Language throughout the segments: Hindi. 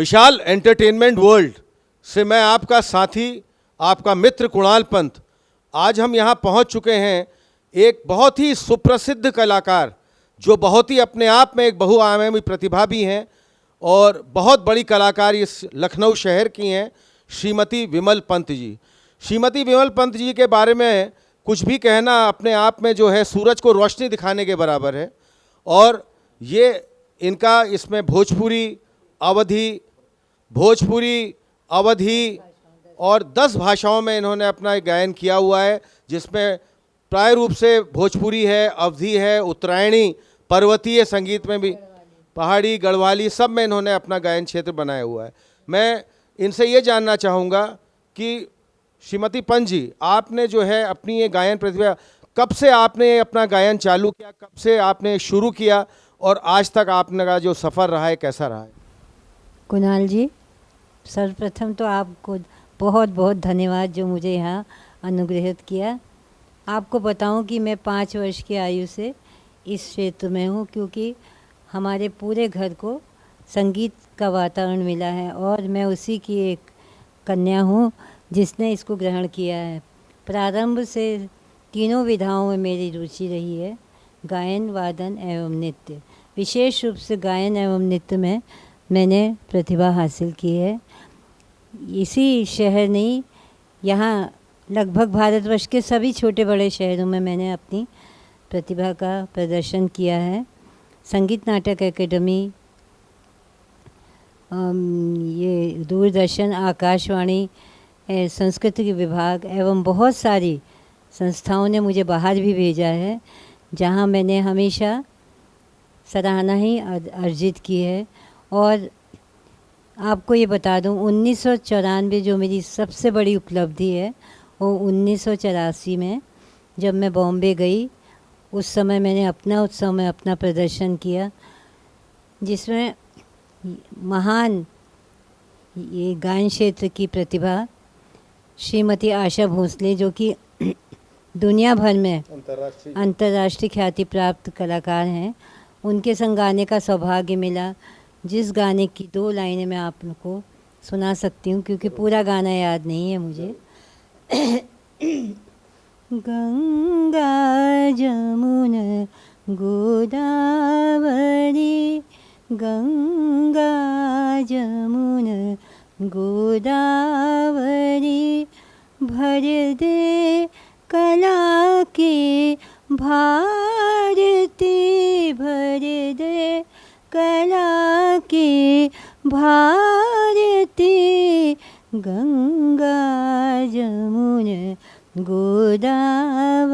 विशाल एंटरटेनमेंट वर्ल्ड से मैं आपका साथी, आपका मित्र कुणाल पंत। आज हम यहाँ पहुँच चुके हैं एक बहुत ही सुप्रसिद्ध कलाकार, जो बहुत ही अपने आप में एक बहुआयामी प्रतिभा भी हैं और बहुत बड़ी कलाकार इस लखनऊ शहर की हैं, श्रीमती विमल पंत जी। श्रीमती विमल पंत जी के बारे में कुछ भी कहना अपने आप में जो है सूरज को रोशनी दिखाने के बराबर है। और ये इनका इसमें भोजपुरी, अवधी और 10 भाषाओं में इन्होंने अपना गायन किया हुआ है, जिसमें प्राय रूप से भोजपुरी है, अवधी है, उत्तरायणी, पर्वतीय संगीत में भी, पहाड़ी, गढ़वाली, सब में इन्होंने अपना गायन क्षेत्र बनाया हुआ है। मैं इनसे ये जानना चाहूँगा कि श्रीमती पंत जी, आपने जो है अपनी ये गायन प्रतिभा, कब से आपने अपना गायन चालू किया, कब से आपने शुरू किया और आज तक आपने का जो सफ़र रहा है कैसा रहा है? कुणाल जी, सर्वप्रथम तो आपको बहुत बहुत धन्यवाद जो मुझे यहाँ अनुग्रहित किया। आपको बताऊं कि मैं 5 वर्ष की आयु से इस क्षेत्र में हूँ, क्योंकि हमारे पूरे घर को संगीत का वातावरण मिला है और मैं उसी की एक कन्या हूँ जिसने इसको ग्रहण किया है। प्रारंभ से तीनों विधाओं में मेरी रुचि रही है, गायन, वादन एवं नृत्य। विशेष रूप से गायन एवं नृत्य में मैंने प्रतिभा हासिल की है। इसी शहर नहीं, यहाँ लगभग भारतवर्ष के सभी छोटे बड़े शहरों में मैंने अपनी प्रतिभा का प्रदर्शन किया है। संगीत नाटक एकेडमी, ये दूरदर्शन, आकाशवाणी, संस्कृति विभाग एवं बहुत सारी संस्थाओं ने मुझे बाहर भी भेजा है, जहाँ मैंने हमेशा सराहना ही अर्जित की है। और आपको ये बता दूं, 1994 जो मेरी सबसे बड़ी उपलब्धि है, वो 1984 में जब मैं बॉम्बे गई, उस समय मैंने अपना उत्सव में अपना प्रदर्शन किया, जिसमें महान ये गायन क्षेत्र की प्रतिभा श्रीमती आशा भोसले, जो कि दुनिया भर में अंतर्राष्ट्रीय ख्याति प्राप्त कलाकार हैं, उनके संग गाने का सौभाग्य मिला। जिस गाने की 2 लाइनें मैं आप लोग को सुना सकती हूँ, क्योंकि पूरा गाना याद नहीं है मुझे। गंगा जमुना गोदावरी, गंगा जमुना गोदावरी, भर दे कला की भारती, भर दे कला की भारती, गंगा जमुना गोदावरी।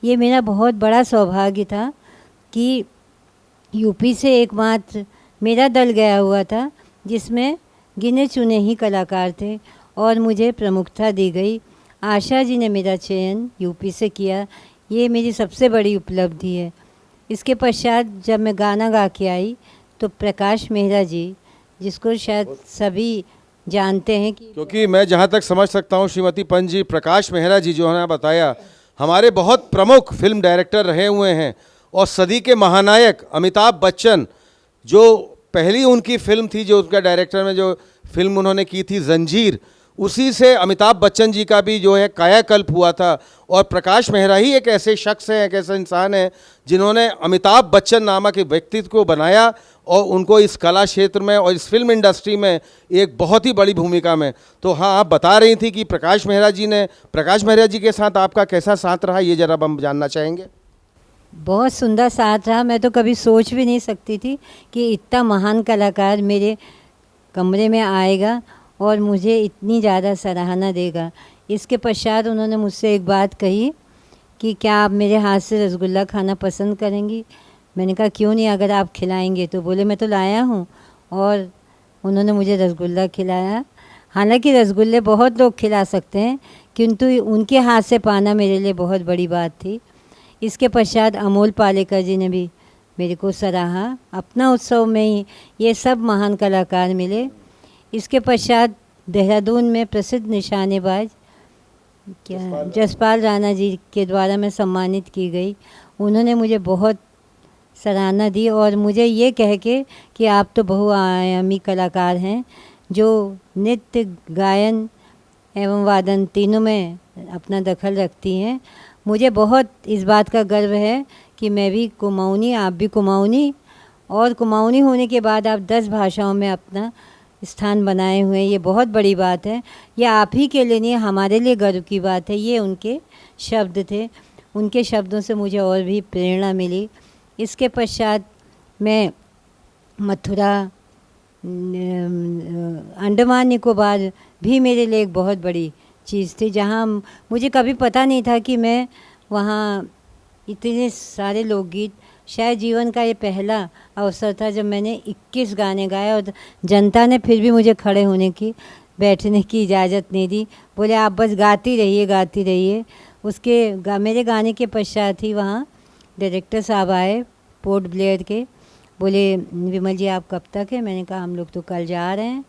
ये मेरा बहुत बड़ा सौभाग्य था कि यूपी से एकमात्र मेरा दल गया हुआ था, जिसमें गिने चुने ही कलाकार थे और मुझे प्रमुखता दी गई। आशा जी ने मेरा चयन यूपी से किया, ये मेरी सबसे बड़ी उपलब्धि है। इसके पश्चात जब मैं गाना गा के आई, तो प्रकाश मेहरा जी, जिसको शायद सभी जानते हैं कि, क्योंकि मैं जहाँ तक समझ सकता हूँ श्रीमती पंत जी, प्रकाश मेहरा जी जो है बताया, हमारे बहुत प्रमुख फिल्म डायरेक्टर रहे हुए हैं। और सदी के महानायक अमिताभ बच्चन, जो पहली उनकी फिल्म थी, जो उनका डायरेक्टर में जो फिल्म उन्होंने की थी जंजीर, उसी से अमिताभ बच्चन जी का भी जो है कायाकल्प हुआ था। और प्रकाश मेहरा ही एक ऐसे शख्स हैं, एक ऐसा इंसान है जिन्होंने अमिताभ बच्चन नामक एक व्यक्तित्व को बनाया और उनको इस कला क्षेत्र में और इस फिल्म इंडस्ट्री में एक बहुत ही बड़ी भूमिका में। तो हाँ, आप बता रही थी कि प्रकाश मेहरा जी के साथ आपका कैसा साथ रहा, ये ज़रा हम जानना चाहेंगे। बहुत सुंदर साथ रहा। मैं तो कभी सोच भी नहीं सकती थी कि इतना महान कलाकार मेरे कमरे में आएगा और मुझे इतनी ज़्यादा सराहना देगा। इसके पश्चात उन्होंने मुझसे एक बात कही कि क्या आप मेरे हाथ से रसगुल्ला खाना पसंद करेंगी? मैंने कहा क्यों नहीं, अगर आप खिलाएंगे तो। बोले मैं तो लाया हूँ, और उन्होंने मुझे रसगुल्ला खिलाया। हालांकि रसगुल्ले बहुत लोग खिला सकते हैं, किंतु उनके हाथ से पाना मेरे लिए बहुत बड़ी बात थी। इसके पश्चात अमोल पालेकर जी ने भी मेरे को सराहा। अपना उत्सव में ही ये सब महान कलाकार मिले। इसके पश्चात देहरादून में प्रसिद्ध निशानेबाज जसपाल राणा जी के द्वारा मैं सम्मानित की गई। उन्होंने मुझे बहुत सराहना दी और मुझे ये कह के कि आप तो बहुआयामी कलाकार हैं जो नृत्य, गायन एवं वादन तीनों में अपना दखल रखती हैं। मुझे बहुत इस बात का गर्व है कि मैं भी कुमाऊनी, आप भी कुमाऊनी, और कुमाऊनी होने के बाद आप 10 भाषाओं में अपना स्थान बनाए हुए हैं। ये बहुत बड़ी बात है। ये आप ही के लिए नहीं, हमारे लिए गर्व की बात है। ये उनके शब्द थे, उनके शब्दों से मुझे और भी प्रेरणा मिली। इसके पश्चात मैं मथुरा, अंडमान निकोबार भी मेरे लिए एक बहुत बड़ी चीज़ थी, जहाँ मुझे कभी पता नहीं था कि मैं वहाँ इतने सारे लोकगीत, शायद जीवन का ये पहला अवसर था जब मैंने 21 गाने गाए और जनता ने फिर भी मुझे खड़े होने की, बैठने की इजाज़त नहीं दी। बोले आप बस गाती रहिए, गाती रहिए। मेरे गाने के पश्चात ही वहाँ डायरेक्टर साहब आए पोर्ट ब्लेयर के। बोले विमल जी आप कब तक है? मैंने कहा हम लोग तो कल जा रहे हैं।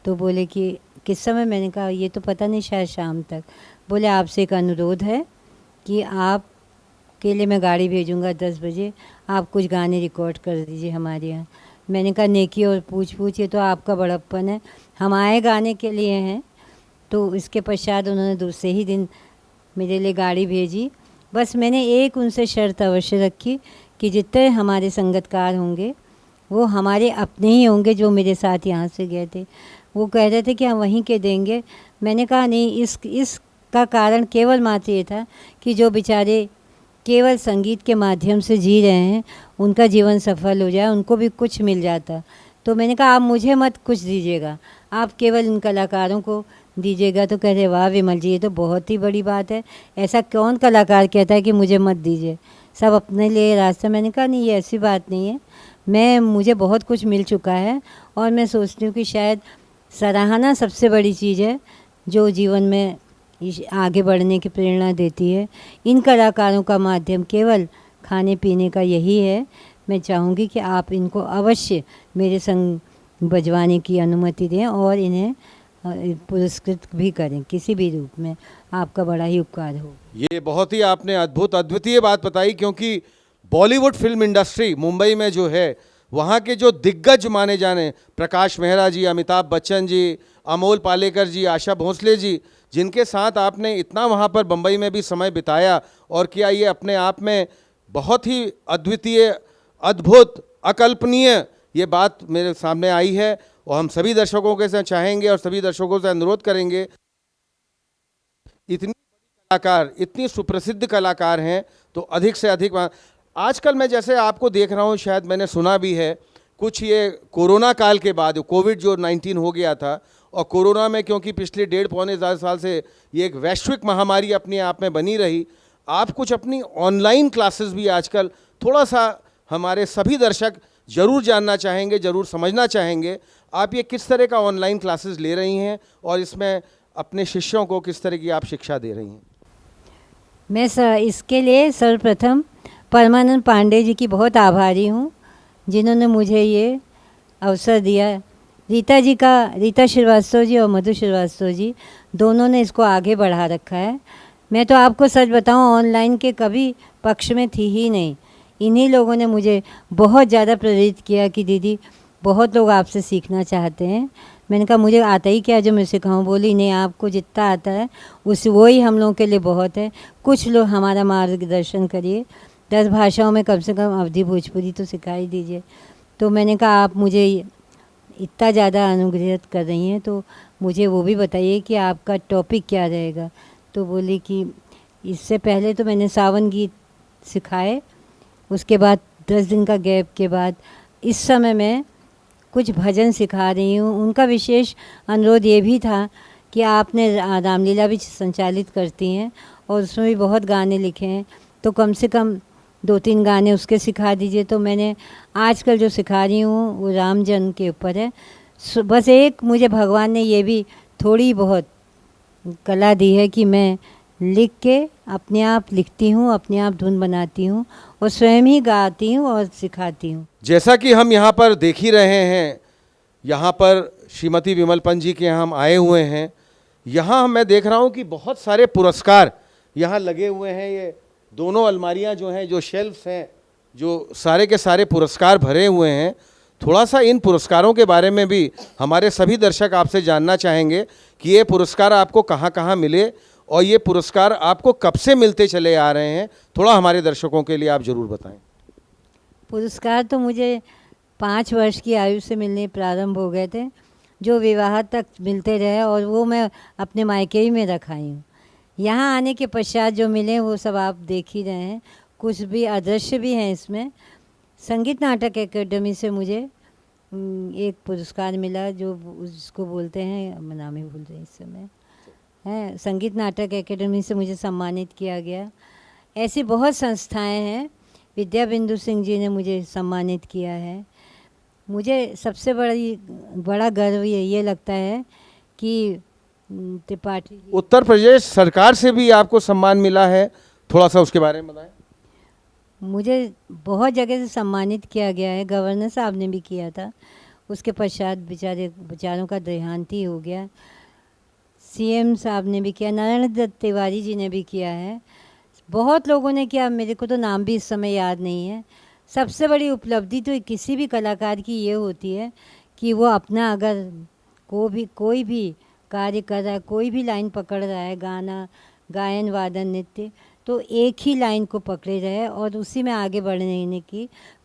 तो बोले कि किस समय? मैंने कहा ये तो पता नहीं, शायद शाम तक। बोले आपसे एक अनुरोध है कि आप के लिए मैं गाड़ी भेजूंगा 10 बजे, आप कुछ गाने रिकॉर्ड कर दीजिए हमारे यहाँ। मैंने कहा नेकी और पूछ ये तो आपका बड़प्पन है, हम आए गाने के लिए हैं। तो इसके पश्चात उन्होंने दूसरे ही दिन मेरे लिए गाड़ी भेजी। बस मैंने एक उनसे शर्त अवश्य रखी कि जितने हमारे संगीतकार होंगे वो हमारे अपने ही होंगे जो मेरे साथ यहाँ से गए थे। वो कह रहे थे कि हम वहीं के देंगे। मैंने कहा नहीं, इसका कारण केवल मात्र ये था कि जो बेचारे केवल संगीत के माध्यम से जी रहे हैं उनका जीवन सफल हो जाए, उनको भी कुछ मिल जाता। तो मैंने कहा आप मुझे मत कुछ दीजिएगा, आप केवल इन कलाकारों को दीजिएगा। तो कह रहे वाह विमल जी ये तो बहुत ही बड़ी बात है, ऐसा कौन कलाकार कहता है कि मुझे मत दीजिए, सब अपने लिए रास्ता। मैंने कहा नहीं, ये ऐसी बात नहीं है, मुझे बहुत कुछ मिल चुका है और मैं सोचती हूँ कि शायद सराहना सबसे बड़ी चीज़ है जो जीवन में आगे बढ़ने की प्रेरणा देती है। इन कलाकारों का माध्यम केवल खाने पीने का यही है। मैं चाहूँगी कि आप इनको अवश्य मेरे संग बजवाने की अनुमति दें और इन्हें पुरस्कृत भी करें किसी भी रूप में, आपका बड़ा ही उपकार हो। ये बहुत ही आपने अद्भुत अद्वितीय बात बताई, क्योंकि बॉलीवुड फिल्म इंडस्ट्री मुंबई में जो है वहाँ के जो दिग्गज माने जाने प्रकाश मेहरा जी, अमिताभ बच्चन जी, अमोल पालेकर जी, आशा भोसले जी, जिनके साथ आपने इतना वहाँ पर बम्बई में भी समय बिताया और किया, ये अपने आप में बहुत ही अद्वितीय, अद्भुत, अकल्पनीय ये बात मेरे सामने आई है। और हम सभी दर्शकों के साथ चाहेंगे और सभी दर्शकों से अनुरोध करेंगे, इतनी कलाकार, इतनी सुप्रसिद्ध कलाकार हैं तो अधिक से अधिक। आजकल मैं जैसे आपको देख रहा हूँ, शायद मैंने सुना भी है कुछ, ये कोरोना काल के बाद कोविड जो 19 हो गया था, और कोरोना में क्योंकि पिछले 1.5-पौने साल से ये एक वैश्विक महामारी अपने आप में बनी रही, आप कुछ अपनी ऑनलाइन क्लासेस भी आजकल, थोड़ा सा हमारे सभी दर्शक ज़रूर जानना चाहेंगे, ज़रूर समझना चाहेंगे आप ये किस तरह का ऑनलाइन क्लासेस ले रही हैं और इसमें अपने शिष्यों को किस तरह की आप शिक्षा दे रही हैं? मैं इसके लिए सर्वप्रथम परमानंद पांडे जी की बहुत आभारी हूँ जिन्होंने मुझे ये अवसर दिया। रीता श्रीवास्तव जी और मधु श्रीवास्तव जी दोनों ने इसको आगे बढ़ा रखा है। मैं तो आपको सच बताऊं, ऑनलाइन के कभी पक्ष में थी ही नहीं। इन्हीं लोगों ने मुझे बहुत ज़्यादा प्रेरित किया कि दीदी बहुत लोग आपसे सीखना चाहते हैं। मैंने कहा मुझे आता ही क्या जो मैं सिखाऊं? बोली नहीं, आपको जितना आता है वो ही हम लोगों के लिए बहुत है। कुछ लोग हमारा मार्गदर्शन करिए, 10 भाषाओं में कम से कम अवधी भोजपुरी तो सिखाई दीजिए। तो मैंने कहा आप मुझे इतना ज़्यादा अनुग्रहित कर रही हैं तो मुझे वो भी बताइए कि आपका टॉपिक क्या रहेगा। तो बोली कि इससे पहले तो मैंने सावन गीत सिखाए, उसके बाद 10 दिन का गैप के बाद इस समय मैं कुछ भजन सिखा रही हूँ। उनका विशेष अनुरोध ये भी था कि आपने रामलीला भी संचालित करती हैं और उसमें भी बहुत गाने लिखे हैं, तो कम से कम 2-3 गाने उसके सिखा दीजिए। तो मैंने आजकल जो सिखा रही हूँ वो राम जन्म के ऊपर है। बस एक मुझे भगवान ने ये भी थोड़ी बहुत कला दी है कि मैं लिख के अपने आप लिखती हूँ, अपने आप धुन बनाती हूँ और स्वयं ही गाती हूँ और सिखाती हूँ। जैसा कि हम यहाँ पर देख ही रहे हैं, यहाँ पर श्रीमती विमल पंत जी के यहाँ हम आए हुए हैं। यहाँ मैं देख रहा हूँ कि बहुत सारे पुरस्कार यहाँ लगे हुए हैं। ये दोनों अलमारियाँ जो हैं, जो शेल्फ्स हैं, जो सारे के सारे पुरस्कार भरे हुए हैं, थोड़ा सा इन पुरस्कारों के बारे में भी हमारे सभी दर्शक आपसे जानना चाहेंगे कि ये पुरस्कार आपको कहाँ कहाँ मिले और ये पुरस्कार आपको कब से मिलते चले आ रहे हैं, थोड़ा हमारे दर्शकों के लिए आप ज़रूर बताएं। पुरस्कार तो मुझे 5 वर्ष की आयु से मिलने प्रारंभ हो गए थे, जो विवाह तक मिलते रहे, और वो मैं अपने मायके ही में रखाई हूँ। यहाँ आने के पश्चात जो मिले वो सब आप देख ही रहे हैं, कुछ भी अदृश्य भी हैं इसमें। संगीत नाटक एकेडमी से मुझे एक पुरस्कार मिला, जो उसको बोलते हैं, मैं नाम ही भूल रही इस समय, है संगीत नाटक एकेडमी से मुझे सम्मानित किया गया। ऐसी बहुत संस्थाएं हैं, विद्या बिंदु सिंह जी ने मुझे सम्मानित किया है। मुझे सबसे बड़ा गर्व ये लगता है कि त्रिपाठी जी, उत्तर प्रदेश सरकार से भी आपको सम्मान मिला है, थोड़ा सा उसके बारे में बताएं। मुझे बहुत जगह से सम्मानित किया गया है, गवर्नर साहब ने भी किया था, उसके पश्चात बेचारों का देहांत ही हो गया। सीएम साहब ने भी किया, नारायण दत्त तिवारी जी ने भी किया है, बहुत लोगों ने किया, मेरे को तो नाम भी इस समय याद नहीं है। सबसे बड़ी उपलब्धि तो किसी भी कलाकार की ये होती है कि वो अपना अगर कोई भी कार्य कर रहा है, कोई भी लाइन पकड़ रहा है, गाना, गायन, वादन, नृत्य, तो एक ही लाइन को पकड़े रहे और उसी में आगे बढ़ने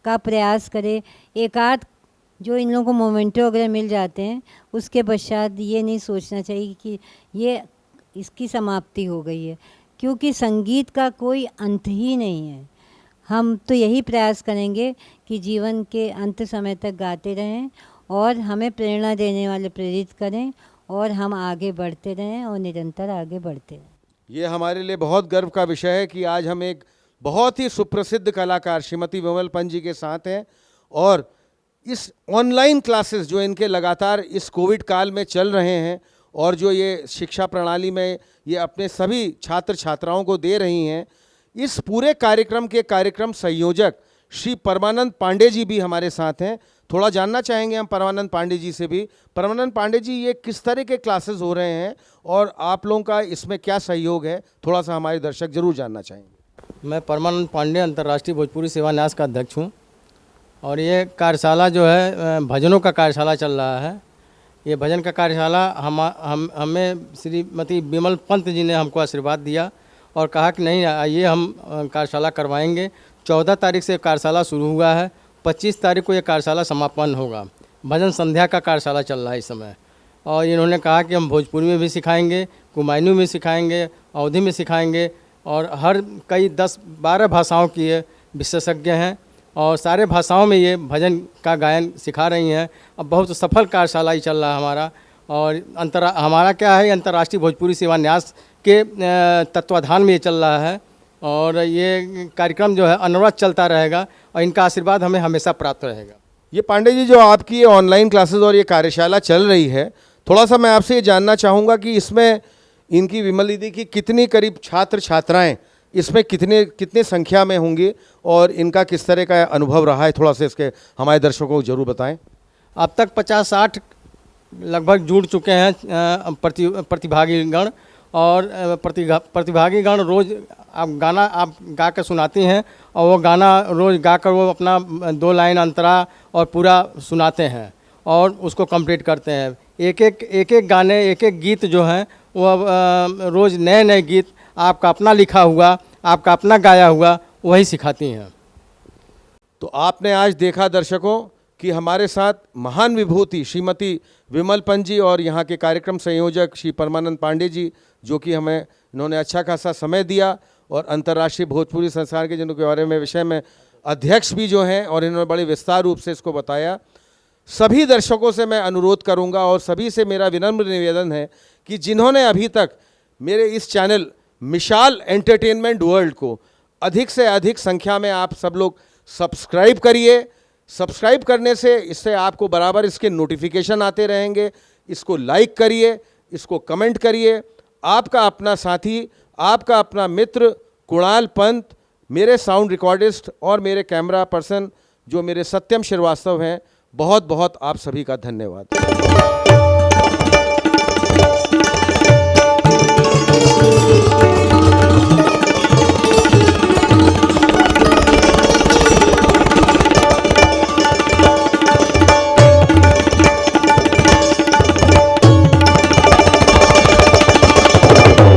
का प्रयास करे। एक आध जो इन लोगों को मोमेंटो वगैरह मिल जाते हैं, उसके पश्चात ये नहीं सोचना चाहिए कि ये इसकी समाप्ति हो गई है, क्योंकि संगीत का कोई अंत ही नहीं है। हम तो यही प्रयास करेंगे कि जीवन के अंत समय तक गाते रहें और हमें प्रेरणा देने वाले प्रेरित करें और हम आगे बढ़ते रहें और निरंतर आगे बढ़ते रहें। ये हमारे लिए बहुत गर्व का विषय है कि आज हम एक बहुत ही सुप्रसिद्ध कलाकार श्रीमती विमल पंत जी के साथ हैं, और इस ऑनलाइन क्लासेस जो इनके लगातार इस कोविड काल में चल रहे हैं और जो ये शिक्षा प्रणाली में ये अपने सभी छात्र छात्राओं को दे रही हैं, इस पूरे कार्यक्रम के कार्यक्रम संयोजक श्री परमानंद पांडे जी भी हमारे साथ हैं। थोड़ा जानना चाहेंगे हम परमानंद पांडे जी से भी। परमानंद पांडे जी, ये किस तरह के क्लासेस हो रहे हैं और आप लोगों का इसमें क्या सहयोग है, थोड़ा सा हमारे दर्शक जरूर जानना चाहेंगे। मैं परमानंद पांडे अंतर्राष्ट्रीय भोजपुरी सेवा न्यास का अध्यक्ष हूँ, और ये कार्यशाला जो है भजनों का कार्यशाला चल रहा है। ये भजन का कार्यशाला हमें श्रीमती विमल पंत जी ने हमको आशीर्वाद दिया और कहा कि नहीं, आइए हम कार्यशाला करवाएंगे। 14 तारीख से कार्यशाला शुरू हुआ है, 25 तारीख को ये कार्यशाला समापन होगा। भजन संध्या का कार्यशाला चल रहा है इस समय, और इन्होंने कहा कि हम भोजपुरी में भी सिखाएंगे, कुमायूनी में सिखाएंगे, अवधी में सिखाएंगे, और हर कई 10-12 भाषाओं की ये विशेषज्ञ हैं और सारे भाषाओं में ये भजन का गायन सिखा रही हैं। अब बहुत सफल कार्यशाला ही चल रहा है हमारा। और हमारा क्या है, अंतर्राष्ट्रीय भोजपुरी सेवा न्यास के तत्वाधान में ये चल रहा है, और ये कार्यक्रम जो है अनवरत चलता रहेगा और इनका आशीर्वाद हमें हमेशा प्राप्त रहेगा। ये पांडे जी, जो आपकी ये ऑनलाइन क्लासेस और ये कार्यशाला चल रही है, थोड़ा सा मैं आपसे ये जानना चाहूँगा कि इसमें इनकी विमल दीदी की कितनी करीब छात्र छात्राएं इसमें कितने संख्या में होंगी और इनका किस तरह का अनुभव रहा है, थोड़ा सा इसके हमारे दर्शकों को जरूर बताएं। अब तक 50-60 लगभग जुड़ चुके हैं प्रतिभागीगण, और प्रतिभागीगण रोज़ आप गा कर सुनाती हैं, और वो गाना रोज़ गा कर वो अपना 2 लाइन अंतरा और पूरा सुनाते हैं और उसको कंप्लीट करते हैं। एक एक गाने, एक एक गीत जो हैं वो रोज़ नए गीत आपका अपना लिखा हुआ, आपका अपना गाया हुआ, वही सिखाती हैं। तो आपने आज देखा दर्शकों कि हमारे साथ महान विभूति श्रीमती विमल पंत जी और यहाँ के कार्यक्रम संयोजक श्री परमानंद पांडे जी, जो कि हमें इन्होंने अच्छा खासा समय दिया, और अंतर्राष्ट्रीय भोजपुरी संस्थान के जिनके बारे में विषय में अध्यक्ष भी जो हैं, और इन्होंने बड़े विस्तार रूप से इसको बताया। सभी दर्शकों से मैं अनुरोध करूंगा और सभी से मेरा विनम्र निवेदन है कि जिन्होंने अभी तक मेरे इस चैनल मिशाल एंटरटेनमेंट वर्ल्ड को अधिक से अधिक संख्या में आप सब लोग सब्सक्राइब करिए। सब्सक्राइब करने से इससे आपको बराबर इसके नोटिफिकेशन आते रहेंगे। इसको लाइक करिए, इसको कमेंट करिए। आपका अपना साथी, आपका अपना मित्र कुणाल पंत, मेरे साउंड रिकॉर्डिस्ट और मेरे कैमरा पर्सन जो मेरे सत्यम श्रीवास्तव हैं, बहुत बहुत आप सभी का धन्यवाद।